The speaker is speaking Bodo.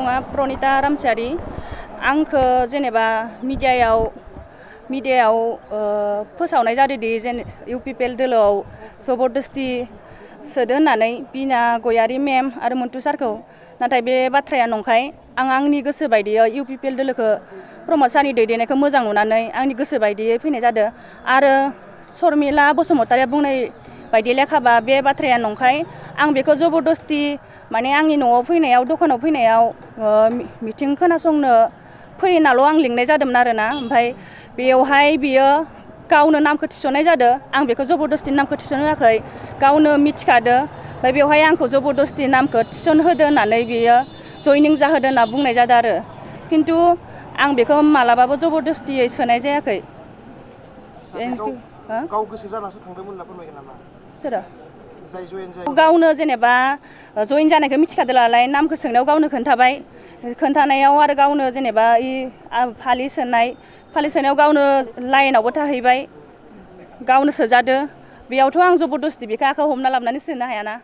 मुङा प्रनिता रामसियारि आंखो जेनेबा मिडियायाव फोसावनाय जादोंदि जेन इउपिपिएल दोलोआव जबरदस्ति सोदो होननानै बिना गयारि मेम आरो मन्टु सारखौ नाथाय बे बाथ्राया नंखाय आं आंनि गोसो बायदियै इउपिपिएल दोलोखौ प्रमद सारनि दैदेननायखौ मोजां नुनानै आंनि गोसो बायदियै फैनाय जादों आरो शर्मिला बसुमतारिया बुंनाय बायदि लेखाबा बे बाथ्राया नंखाय आं बेखौ जबरदस्ति माने आंनि न'आव फैनायाव दखानाव फैनायाव मिटिं खोनासंनो फैनाल' आं लिंनाय जादोंमोन आरोना ओमफ्राय बेयावहाय बियो गावनो नामखौ थिसननाय जादों आं बेखौ जबरदस्ति नामखौ थिसन होआखै गावनो मिथिखादो ओमफ्राय बेवहाय आंखौ जबरदस्ति नामखौ थिसन होदो होननानै बियो जयनिं जाहोदो होनना बुंनाय जादों आरो खिन्थु आं बेखौ मालाबाबो जबरदस्तियै सोनाय जायाखै। गाव गोसो जानासो थांदोंमोन होनना फोरमायगोन नामा? सोरो? जाय जयेन जायो गावनो जेनेबा जयेन जानायखौ मिथिखादोलाय नामखौ सोंनायाव गावनो खोन्थानायाव आरो गावनो जेनेबा फालि सोनायाव गावनो लाइनावबो थाहैबाय गावनो सोजादो बेयावथ' आं जबरदस्ति बेखौ आखायाव हमना लाबोनानै सोनो हायाना।